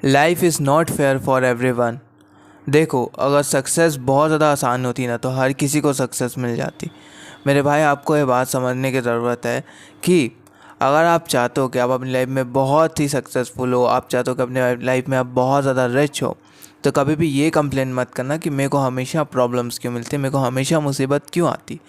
Life is not fair for everyone. देखो, अगर success बहुत ज़्यादा आसान होती ना तो हर किसी को सक्सेस मिल जाती। मेरे भाई, आपको ये बात समझने की ज़रूरत है कि अगर आप चाहते हो कि आप अपनी लाइफ में बहुत ही सक्सेसफुल हो, आप चाहते हो कि अपने लाइफ में आप बहुत ज़्यादा रिच हो, तो कभी भी ये कंप्लेन मत करना कि मेरे को हमेशा प्रॉब्लम्स क्यों मिलती, मेरे को हमेशा मुसीबत क्यों आती।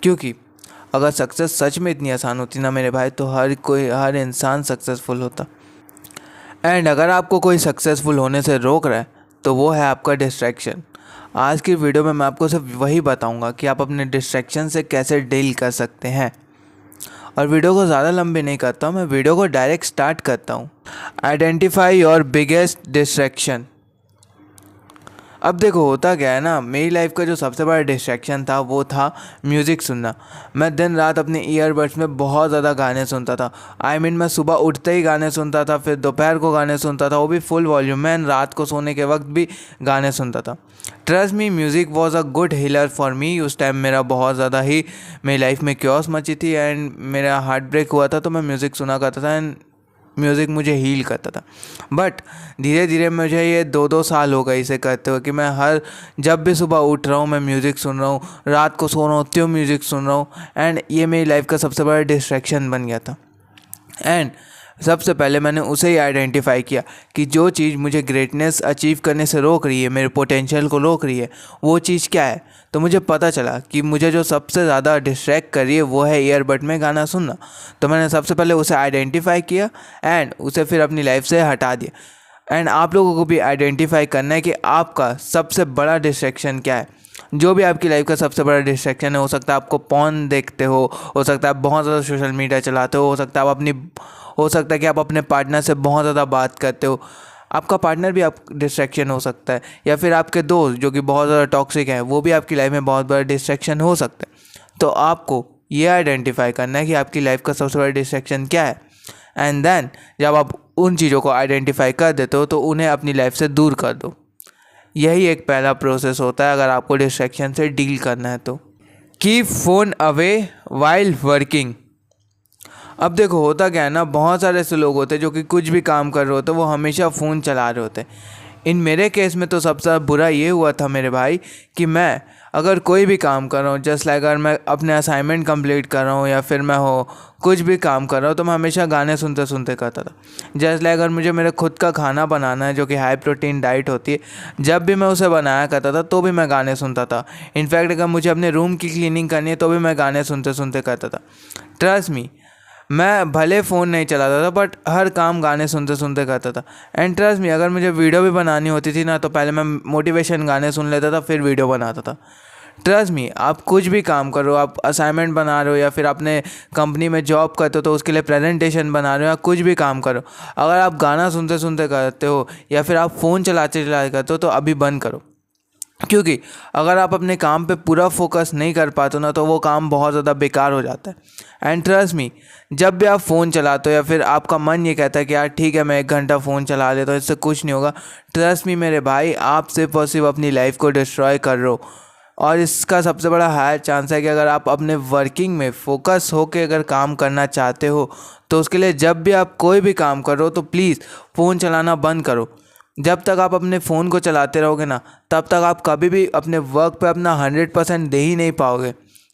क्योंकि अगर सक्सेस सच में इतनी आसान होती ना मेरे भाई, तो हर इंसान सक्सेसफुल होता। एंड अगर आपको कोई सक्सेसफुल होने से रोक रहा है तो वो है आपका डिस्ट्रैक्शन। आज की वीडियो में मैं आपको सिर्फ वही बताऊंगा कि आप अपने डिस्ट्रैक्शन से कैसे डील कर सकते हैं। और वीडियो को ज़्यादा लंबी नहीं करता हूँ, मैं वीडियो को डायरेक्ट स्टार्ट करता हूँ। Identify your biggest distraction. अब देखो, होता क्या है ना, मेरी लाइफ का जो सबसे बड़ा डिस्ट्रैक्शन था वो था म्यूज़िक सुनना। मैं दिन रात अपने ईयरबड्स में बहुत ज़्यादा गाने सुनता था। मैं सुबह उठते ही गाने सुनता था, फिर दोपहर को गाने सुनता था, वो भी फुल वॉल्यूम में, रात को सोने के वक्त भी गाने सुनता था। Trust me, music was a good healer for me. उस टाइम मेरा बहुत ज़्यादा ही मेरी लाइफ में क्योस मची थी एंड मेरा हार्ट ब्रेक हुआ था, तो मैं म्यूज़िक सुना करता था एंड म्यूज़िक मुझे हील करता था। बट धीरे धीरे मुझे ये 2-2 साल हो गए इसे करते हुए कि मैं जब भी सुबह उठ रहा हूँ मैं म्यूज़िक सुन रहा हूँ, रात को सो रहा हूँ त्यों म्यूज़िक सुन रहा हूँ। एंड ये मेरी लाइफ का सबसे बड़ा डिस्ट्रैक्शन बन गया था। एंड सबसे पहले मैंने उसे ही आइडेंटिफाई किया कि जो चीज़ मुझे ग्रेटनेस अचीव करने से रोक रही है, मेरे पोटेंशियल को रोक रही है, वो चीज़ क्या है। तो मुझे पता चला कि मुझे जो सबसे ज़्यादा डिस्ट्रैक्ट कर रही है वो है ईयरबड में गाना सुनना। तो मैंने सबसे पहले उसे आइडेंटिफाई किया एंड उसे फिर अपनी लाइफ से हटा दिया। एंड आप लोगों को भी आइडेंटिफाई करना है कि आपका सबसे बड़ा डिस्ट्रैक्शन क्या है। जो भी आपकी लाइफ का सबसे बड़ा डिस्ट्रैक्शन है, हो सकता है आपको पॉर्न देखते हो सकता है आप बहुत ज़्यादा सोशल मीडिया चलाते हो सकता है हो सकता है कि आप अपने पार्टनर से बहुत ज़्यादा बात करते हो। आपका पार्टनर भी आप डिस्ट्रैक्शन हो सकता है, या फिर आपके दोस्त जो कि बहुत ज़्यादा टॉक्सिक हैं वो भी आपकी लाइफ में बहुत बड़ा डिस्ट्रैक्शन हो सकता है। तो आपको ये आइडेंटिफाई करना है कि आपकी लाइफ का सबसे बड़ा डिस्ट्रैक्शन क्या है। एंड देन जब आप उन चीज़ों को आइडेंटिफाई कर देते हो तो उन्हें अपनी लाइफ से दूर कर दो। यही एक पहला प्रोसेस होता है अगर आपको डिस्ट्रैक्शन से डील करना है तो। Keep phone away while working. अब देखो, होता क्या है ना, बहुत सारे ऐसे लोग होते हैं जो कि कुछ भी काम कर रहे होते हैं वो हमेशा फ़ोन चला रहे होते हैं। इन मेरे केस में तो सबसे बुरा ये हुआ था मेरे भाई कि मैं अगर कोई भी काम कर रहा हूँ, जस्ट लाइक अगर मैं अपने असाइनमेंट कंप्लीट कर रहा हूँ या फिर मैं कुछ भी काम कर रहा हूँ, तो मैं हमेशा गाने सुनते सुनते करता था। जस्ट लाइक अगर मुझे मेरे खुद का खाना बनाना है जो कि हाई प्रोटीन डाइट होती है, जब भी मैं उसे बनाया करता था तो भी मैं गाने सुनता था। इनफैक्ट अगर मुझे अपने रूम की क्लीनिंग करनी है तो भी मैं गाने सुनते सुनते करता था। ट्रस्ट मी, मैं भले फ़ोन नहीं चलाता था बट हर काम गाने सुनते सुनते करता था। एंड ट्रस्ट मी, अगर मुझे वीडियो भी बनानी होती थी ना तो पहले मैं मोटिवेशन गाने सुन लेता था फिर वीडियो बनाता था। ट्रस्ट मी, आप कुछ भी काम करो, आप असाइनमेंट बना रहे हो या फिर अपने कंपनी में जॉब करते हो तो उसके लिए प्रेजेंटेशन बना रहे हो या कुछ भी काम करो, अगर आप गाना सुनते सुनते करते हो या फिर आप फ़ोन चलाते चलाते करते हो तो अभी बंद करो। क्योंकि अगर आप अपने काम पे पूरा फोकस नहीं कर पाते ना तो वो काम बहुत ज़्यादा बेकार हो जाता है। एंड ट्रस्ट मी, जब भी आप फ़ोन चलाते हो या फिर आपका मन ये कहता है कि यार ठीक है मैं 1 घंटा फ़ोन चला लेता हूँ, इससे कुछ नहीं होगा, ट्रस्ट मी मेरे भाई, आप सिर्फ और सिर्फ अपनी लाइफ को डिस्ट्रॉय कर रहे हो। और इसका सबसे बड़ा हायर चांस है कि अगर आप अपने वर्किंग में फोकस होकर अगर काम करना चाहते हो तो उसके लिए जब भी आप कोई भी काम कर रहे हो तो प्लीज़ फ़ोन चलाना बंद करो। जब तक आप अपने फ़ोन को चलाते रहोगे ना तब तक आप कभी भी अपने वर्क पे अपना 100% दे ही नहीं पाओगे।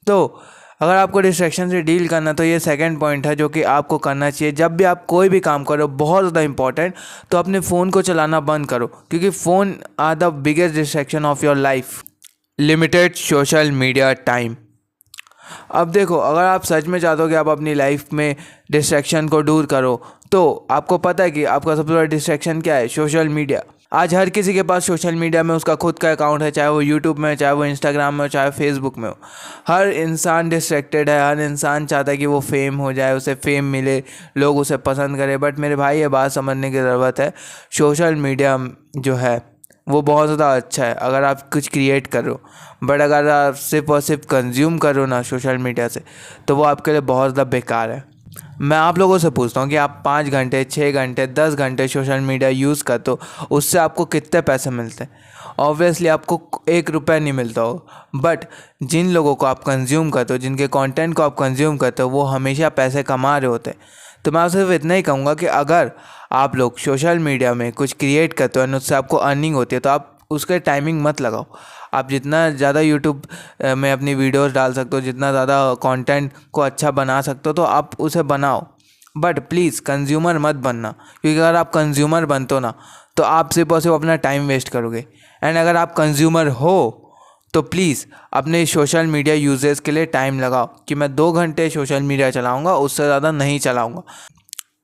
तो अगर आपको डिस्ट्रैक्शन से डील करना तो ये सेकंड पॉइंट है जो कि आपको करना चाहिए। जब भी आप कोई भी काम करो, बहुत ज़्यादा इंपॉर्टेंट, तो अपने फ़ोन को चलाना बंद करो, क्योंकि phone are the biggest distraction of your life. Limited social media time. अब देखो, अगर आप सच में चाहते हो कि आप अपनी लाइफ में डिस्ट्रैक्शन को दूर करो तो आपको पता है कि आपका सबसे बड़ा डिस्ट्रैक्शन क्या है, सोशल मीडिया। आज हर किसी के पास सोशल मीडिया में उसका खुद का अकाउंट है, चाहे वो यूट्यूब में, चाहे वो इंस्टाग्राम में, चाहे फेसबुक में हो। हर इंसान डिस्ट्रैक्टेड है, हर इंसान चाहता है कि वो फेम हो जाए, उसे फेम मिले, लोग उसे पसंद करें। बट मेरे भाई, ये बात समझने की ज़रूरत है, सोशल मीडिया जो है वो बहुत ज़्यादा अच्छा है अगर आप कुछ क्रिएट कर रहे हो, बट अगर आप सिर्फ और सिर्फ कंज्यूम कर रहे हो ना सोशल मीडिया से तो वो आपके लिए बहुत ज़्यादा बेकार है। मैं आप लोगों से पूछता हूँ कि आप 5 घंटे, 6 घंटे, 10 घंटे सोशल मीडिया यूज़ करते हो, उससे आपको कितने पैसे मिलते हैं? ऑब्वियसली आपको 1 रुपया नहीं मिलता हो, बट जिन लोगों को आप कंज्यूम करते हो, जिनके कंटेंट को आप कंज्यूम करते हो, वो हमेशा पैसे कमा रहे होते हैं। तो मैं आपसे सिर्फ इतना ही कहूँगा कि अगर आप लोग सोशल मीडिया में कुछ क्रिएट करते हो और उससे आपको अर्निंग होती है तो आप उसके टाइमिंग मत लगाओ। आप जितना ज़्यादा यूट्यूब में अपनी वीडियोस डाल सकते हो, जितना ज़्यादा कंटेंट को अच्छा बना सकते हो तो आप उसे बनाओ, बट प्लीज़ कंज्यूमर मत बनना, क्योंकि अगर आप कंज्यूमर बनते हो ना तो आप सिर्फ और सिर्फ अपना टाइम वेस्ट करोगे। एंड अगर आप कंज्यूमर हो तो प्लीज़ अपने सोशल मीडिया यूजेस के लिए टाइम लगाओ कि मैं 2 घंटे सोशल मीडिया चलाऊँगा, उससे ज़्यादा नहीं चलाऊँगा।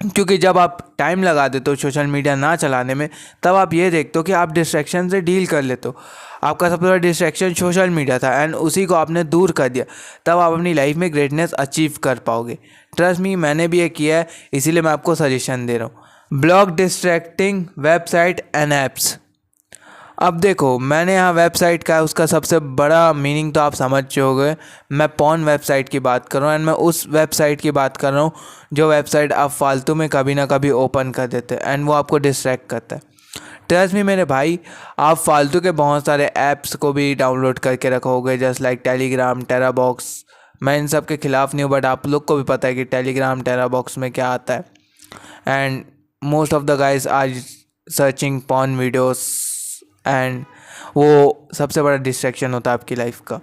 क्योंकि जब आप टाइम लगा देते हो सोशल मीडिया ना चलाने में, तब आप ये देखते हो कि आप डिस्ट्रैक्शन से डील कर लेते हो। आपका सबसे बड़ा डिस्ट्रैक्शन सोशल मीडिया था एंड उसी को आपने दूर कर दिया, तब आप अपनी लाइफ में ग्रेटनेस अचीव कर पाओगे। ट्रस्ट मी, मैंने भी ये किया है, इसीलिए मैं आपको सजेशन दे रहा हूँ। Block distracting website and apps. अब देखो, मैंने यहाँ वेबसाइट का उसका सबसे बड़ा मीनिंग तो आप समझ चुके। मैं पॉर्न वेबसाइट की बात कर रहा हूँ एंड मैं उस वेबसाइट की बात कर रहा हूँ जो वेबसाइट आप फालतू में कभी ना कभी ओपन कर देते हैं एंड वो आपको डिस्ट्रैक्ट करता है। ट्रस्ट मी मेरे भाई, आप फालतू के बहुत सारे ऐप्स को भी डाउनलोड करके रखोगे, जस्ट लाइक टेलीग्राम, टेराबॉक्स। मैं इन सब के ख़िलाफ़ नहीं हूँ, बट आप लोग को भी पता है कि टेलीग्राम, टेराबॉक्स में क्या आता है। And most of the guys are searching porn videos and वो सबसे बड़ा डिस्ट्रैक्शन होता है आपकी लाइफ का।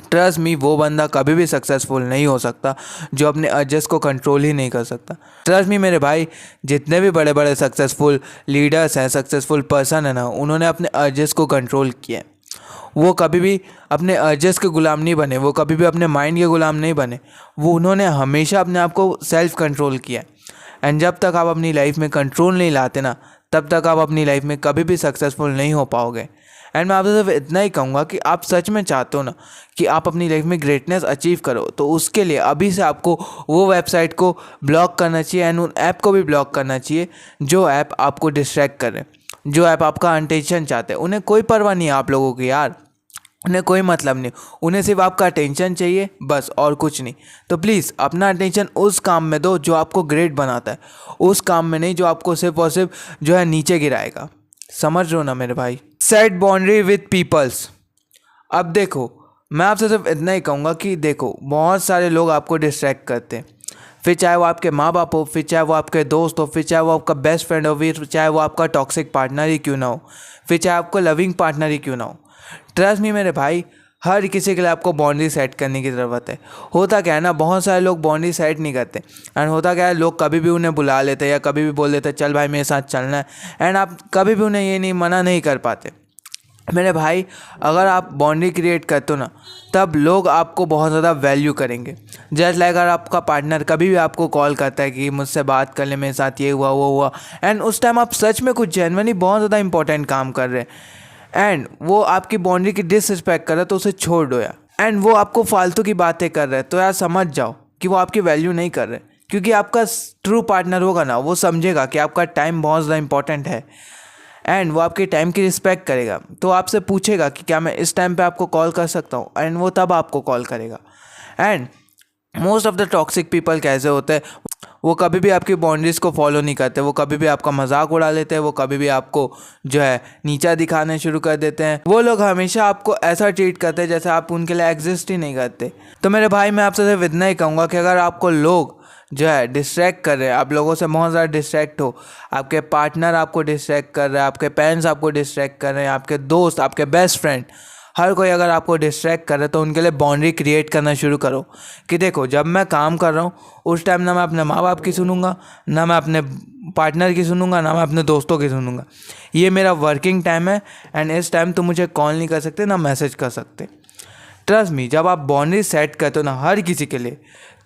ट्रस्ट मी, वो बंदा कभी भी सक्सेसफुल नहीं हो सकता जो अपने अर्जेस को कंट्रोल ही नहीं कर सकता। ट्रस्ट मी मेरे भाई, जितने भी बड़े बड़े सक्सेसफुल लीडर्स हैं, सक्सेसफुल पर्सन है ना, उन्होंने अपने अर्जेस को कंट्रोल किया है। वो कभी भी अपने अर्जेस के गुलाम नहीं बने, वो कभी भी अपने माइंड के गुलाम नहीं बने, वो उन्होंने हमेशा अपने आप को सेल्फ कंट्रोल किया। एंड जब तक आप अपनी लाइफ में कंट्रोल नहीं लाते ना, तब तक आप अपनी लाइफ में कभी भी सक्सेसफुल नहीं हो पाओगे। एंड मैं आपसे सिर्फ इतना ही कहूँगा कि आप सच में चाहते हो ना कि आप अपनी लाइफ में ग्रेटनेस अचीव करो, तो उसके लिए अभी से आपको वो वेबसाइट को ब्लॉक करना चाहिए एंड उन ऐप को भी ब्लॉक करना चाहिए जो ऐप आपको डिस्ट्रैक्ट कर रहे हैं, जो ऐप आपका अटेंशन चाहते हैं। उन्हें कोई परवाह नहीं है आप लोगों की यार, उन्हें कोई मतलब नहीं, उन्हें सिर्फ आपका अटेंशन चाहिए बस, और कुछ नहीं। तो प्लीज़ अपना अटेंशन उस काम में दो जो आपको ग्रेट बनाता है, उस काम में नहीं जो आपको सिर्फ और सिर्फ जो है नीचे गिराएगा। समझ रहे हो ना मेरे भाई। Set boundary with peoples. अब देखो, मैं आपसे सिर्फ इतना ही कहूँगा कि देखो, बहुत सारे लोग आपको डिस्ट्रैक्ट करते हैं, फिर चाहे वो आपके माँ बाप हो, फिर चाहे वो आपके दोस्त हो, फिर चाहे वो आपका बेस्ट फ्रेंड हो, फिर चाहे वो आपका टॉक्सिक पार्टनर ही क्यों ना हो, फिर चाहे आपको लविंग पार्टनर ही क्यों ना हो। ट्रस्ट मी मेरे भाई, हर किसी के लिए आपको बाउंड्री सेट करने की ज़रूरत है। होता क्या है ना, बहुत सारे लोग बाउंड्री सेट नहीं करते एंड होता क्या है, लोग कभी भी उन्हें बुला लेते हैं या कभी भी बोल देते हैं चल भाई मेरे साथ चलना है, एंड आप कभी भी उन्हें ये नहीं मना नहीं कर पाते। मेरे भाई, अगर आप बाउंड्री क्रिएट करते हो ना, तब लोग आपको बहुत ज़्यादा वैल्यू करेंगे। जस्ट लाइक अगर आपका पार्टनर कभी भी आपको कॉल करता है कि मुझसे बात कर ले, मेरे साथ ये हुआ वो हुआ, एंड उस टाइम आप सच में कुछ जेन्युइनली बहुत ज़्यादा इंपॉर्टेंट काम कर रहे हैं एंड वो आपकी बाउंड्री की डिसरिस्पेक्ट कर रहा है, तो उसे छोड़ दो यार। एंड वो आपको फालतू की बातें कर रहे हैं तो यार समझ जाओ कि वो आपकी वैल्यू नहीं कर रहे, क्योंकि आपका ट्रू पार्टनर होगा ना, वो समझेगा कि आपका टाइम बहुत ज़्यादा इंपॉर्टेंट है एंड वो आपके टाइम की रिस्पेक्ट करेगा। तो आपसे पूछेगा कि क्या मैं इस टाइम पे आपको कॉल कर सकता हूँ, एंड वो तब आपको कॉल करेगा। And most of the toxic people कैसे होते हैं, वो कभी भी आपकी बाउंड्रीज़ को फॉलो नहीं करते, वो कभी भी आपका मजाक उड़ा लेते हैं, वो कभी भी आपको जो है नीचा दिखाने शुरू कर देते हैं। वो लोग हमेशा आपको ऐसा ट्रीट करते हैं जैसे आप उनके लिए एग्जिस्ट ही नहीं करते। तो मेरे भाई, मैं आपसे सिर्फ इतना ही कहूँगा कि अगर आपको लोग जो है डिस्ट्रैक्ट कर रहे हैं, आप लोगों से बहुत ज़्यादा डिस्ट्रैक्ट हो, आपके पार्टनर आपको डिस्ट्रैक्ट कर रहे हैं, आपके पेरेंट्स आपको डिस्ट्रैक्ट कर रहे हैं, आपके दोस्त, आपके बेस्ट फ्रेंड, हर कोई अगर आपको डिस्ट्रैक्ट कर रहा है, तो उनके लिए बाउंड्री क्रिएट करना शुरू करो कि देखो, जब मैं काम कर रहा हूँ उस टाइम ना मैं अपने माँ बाप की सुनूंगा, ना मैं अपने पार्टनर की सुनूंगा, ना मैं अपने दोस्तों की सुनूंगा। ये मेरा वर्किंग टाइम है एंड इस टाइम तो मुझे कॉल नहीं कर सकते, ना मैसेज कर सकते। ट्रस्ट मी, जब आप बाउंड्री सेट करते हो ना हर किसी के लिए,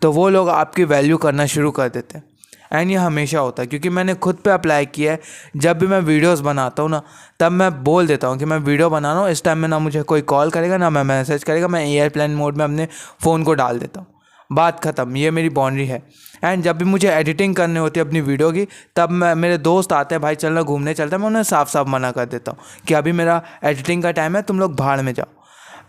तो वो लोग आपकी वैल्यू करना शुरू कर देते हैं। एंड ये हमेशा होता है, क्योंकि मैंने खुद पे अप्लाई किया है। जब भी मैं वीडियोस बनाता हूँ ना, तब मैं बोल देता हूँ कि मैं वीडियो बना रहा हूँ, इस टाइम में ना मुझे कोई कॉल करेगा, ना मैं मैसेज करेगा, मैं एयरप्लेन मोड में अपने फ़ोन को डाल देता हूँ। बात ख़त्म, ये मेरी बाउंड्री है। एंड जब भी मुझे एडिटिंग करनी होती है अपनी वीडियो की, तब मेरे दोस्त आते हैं, भाई चलना घूमने चलता है, मैं उन्हें साफ साफ मना कर देता हूँ कि अभी मेरा एडिटिंग का टाइम है, तुम लोग भाड़ में जाओ।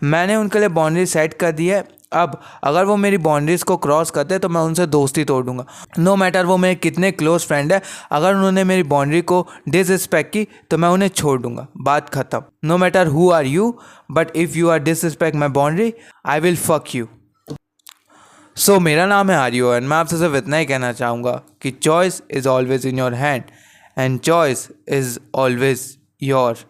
मैंने उनके लिए बाउंड्री सेट कर दी है। अब अगर वो मेरी बाउंड्रीज़ को क्रॉस करते हैं तो मैं उनसे दोस्ती तोड़ दूंगा, नो मैटर वो मेरे कितने क्लोज फ्रेंड है। अगर उन्होंने मेरी बाउंड्री को डिसरिस्पेक्ट की तो मैं उन्हें छोड़ दूंगा, बात खत्म। No matter who are you, but if you are disrespect my boundary, I will fuck you. So मेरा नाम है आर्यो एंड मैं आपसे सिर्फ इतना ही कहना चाहूँगा कि choice is always in your hand and choice is always your